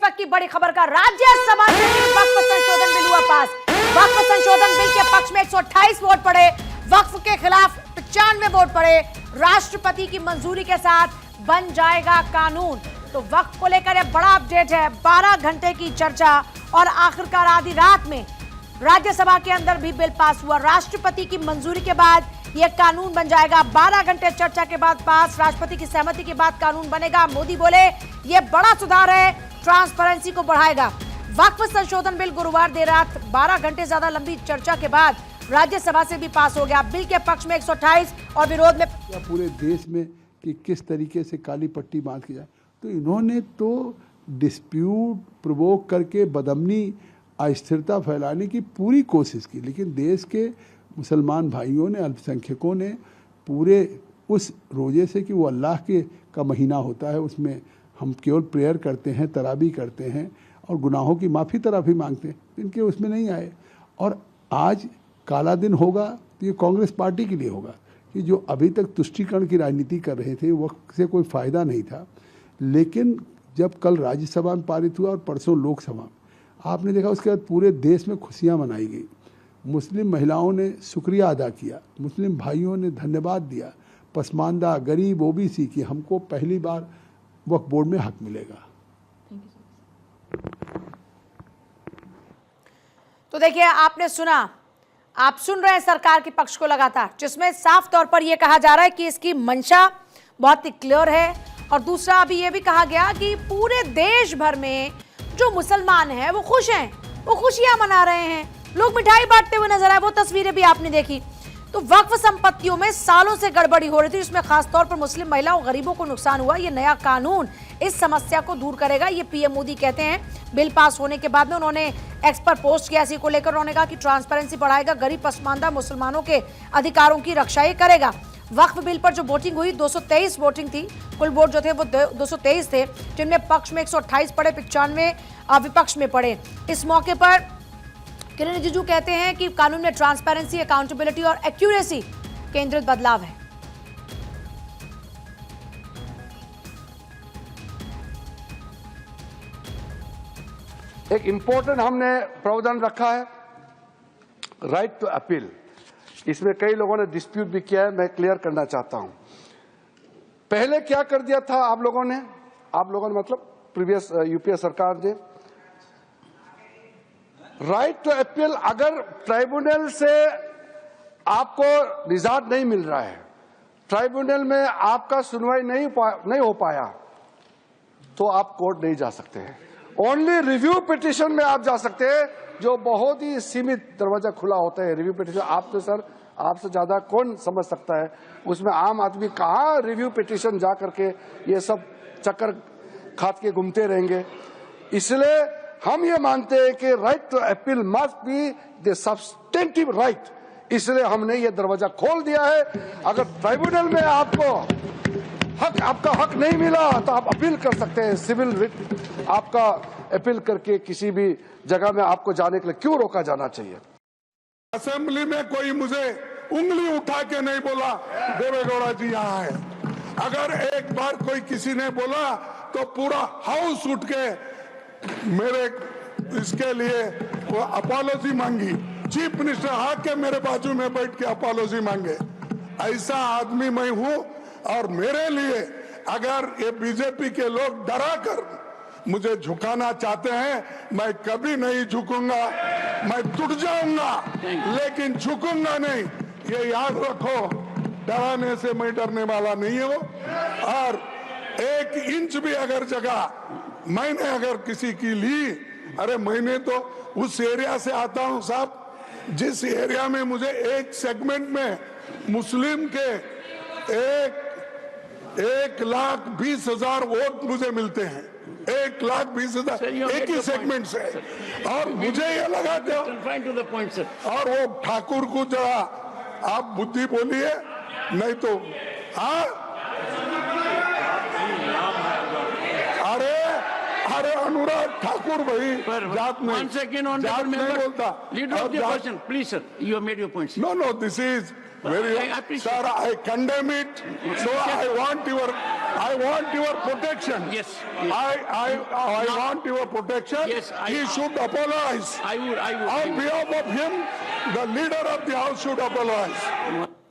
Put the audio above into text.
वक्त की बड़ी खबर का राज्यसभा से वक्फ संशोधन बिल हुआ पास। वक्फ संशोधन बिल के पक्ष में 128 वोट पड़े, वक्फ के खिलाफ 95 वोट पड़े। राष्ट्रपति की मंजूरी के साथ बन जाएगा कानून। तो वक्फ को लेकर यह बड़ा अपडेट है। 12 घंटे की चर्चा और आखिरकार आधी रात में राज्यसभा के अंदर भी बिल पास हुआ। राष्ट्रपति की मंजूरी के बाद यह कानून बन जाएगा। 12 घंटे चर्चा के बाद पास, राष्ट्रपति की सहमति के बाद कानून बनेगा। मोदी बोले यह बड़ा सुधार है, ट्रांसपेरेंसी को बढ़ाएगा। वक्फ संशोधन बिल गुरुवार देर रात 12 घंटे ज्यादा लंबी चर्चा के बाद राज्यसभा से भी पास हो गया। बिल के पक्ष में 128 और विरोध में पूरे देश में कि किस तरीके से काली पट्टी बांध की जाए। तो इन्होंने तो डिस्प्यूट प्रोवोक करके बदअमनी अस्थिरता फैलाने की पूरी कोशिश की, लेकिन देश के मुसलमान भाइयों ने, अल्पसंख्यकों ने पूरे उस रोजे से कि वो अल्लाह के का महीना होता है, उसमें हम केवल प्रेयर करते हैं, तराबी करते हैं और गुनाहों की माफ़ी तराफी मांगते हैं, इनके उसमें नहीं आए। और आज काला दिन होगा तो ये कांग्रेस पार्टी के लिए होगा कि जो अभी तक तुष्टीकरण की राजनीति कर रहे थे वक्त से कोई फ़ायदा नहीं था। लेकिन जब कल राज्यसभा में पारित हुआ और परसों लोकसभा में, आपने देखा उसके बाद पूरे देश में खुशियां मनाई गई। मुस्लिम महिलाओं ने शुक्रिया अदा किया, मुस्लिम भाइयों ने धन्यवाद दिया, पसमानदा, गरीब, ओबीसी की हमको पहली बार वक्फ बोर्ड में हक मिलेगा। तो देखिए, आपने सुना, आप सुन रहे हैं सरकार के पक्ष को लगातार, जिसमें साफ तौर पर यह कहा जा रहा है कि इसकी मंशा बहुत ही क्लियर है। और दूसरा अभी यह भी कहा गया कि पूरे देश भर में जो मुसलमान हैं वो खुश हैं, वो खुशियां मना रहे हैं, लोग मिठाई बांटते हुए नजर आए। वो तस्वीरें भी आपने देखी। तो वक्फ संपत्तियों में सालों से गड़बड़ी हो रही थी, जिसमें खासतौर पर मुस्लिम महिलाओं, गरीबों को नुकसान हुआ। ये नया कानून इस समस्या को दूर करेगा, ये पीएम मोदी कहते हैं। बिल पास होने के बाद में उन्होंने एक्स पर पोस्ट किया, इसी को लेकर उन्होंने कहा कि ट्रांसपेरेंसी बढ़ाएगा, गरीब पसमानदा मुसलमानों के अधिकारों की रक्षा ये करेगा। वक्फ बिल पर जो वोटिंग हुई, 223 वोटिंग थी, कुल वोट जो थे वो 223 थे, जिनमें पक्ष में 128 पड़े, 95 विपक्ष में पड़े। इस मौके पर किरण रिजिजू कहते हैं कि कानून में ट्रांसपेरेंसी, अकाउंटेबिलिटी और एक्यूरेसी केंद्रित बदलाव है। एक इंपॉर्टेंट हमने प्रावधान रखा है, राइट टू अपील। इसमें कई लोगों ने डिस्प्यूट भी किया है, मैं क्लियर करना चाहता हूं। पहले क्या कर दिया था आप लोगों ने मतलब प्रीवियस यूपीए सरकार ने, राइट टू अपील, अगर ट्राइब्यूनल से आपको रिजल्ट नहीं मिल रहा है, ट्राइब्यूनल में आपका सुनवाई नहीं हो पाया, तो आप कोर्ट नहीं जा सकते हैं। ओनली रिव्यू पिटीशन में आप जा सकते हैं, जो बहुत ही सीमित दरवाजा खुला होता है। रिव्यू पिटीशन आप तो सर, आपसे ज्यादा कौन समझ सकता है उसमें आम आदमी कहाँ रिव्यू पिटीशन जा करके ये सब चक्कर खात के घूमते रहेंगे। इसलिए हम ये मानते हैं कि right to appeal must be the substantive right, इसलिए हमने ये दरवाजा खोल दिया है। अगर ट्राइब्यूनल में आपका हक नहीं मिला तो आप अपील कर सकते हैं, सिविल रिट आपका अपील करके किसी भी जगह में आपको जाने के लिए क्यों रोका जाना चाहिए। असेंबली में कोई मुझे उंगली उठा के नहीं बोला देवेगौड़ा जी यहाँ है। अगर एक बार कोई किसी ने बोला तो पूरा हाउस उठ के मेरे इसके लिए वो अपॉलॉजी मांगी। चीफ मिनिस्टर आके मेरे बाजू में बैठ के अपॉलॉजी मांगे। ऐसा आदमी मैं हूं और मेरे लिए अगर ये बीजेपी के लोग डरा कर मुझे झुकाना चाहते हैं, मैं कभी नहीं झुकूंगा। मैं टूट जाऊंगा लेकिन झुकूंगा नहीं, ये याद रखो। डराने से मैं डरने वाला नहीं हूं। और 1 इंच भी अगर जगह मैंने अगर किसी की ली, अरे मैंने तो उस एरिया से आता हूं साहब, जिस एरिया में मुझे एक सेगमेंट में मुस्लिम के 1,20,000 वोट मुझे मिलते हैं। 1,20,000 एक ही सेगमेंट से। और मुझे ये लगा था, और वो ठाकुर को जरा आप बुद्धि बोलिए, नहीं तो हाँ, अरे अनुराग ठाकुर भाई जात नहीं बोलता। Please, sir, you have made your points. No, this is very, sir, I condemn it. So I want your I want your protection. Yes. I want your protection. Yes, He should apologize. I would. On behalf of him, the leader of the house should apologize.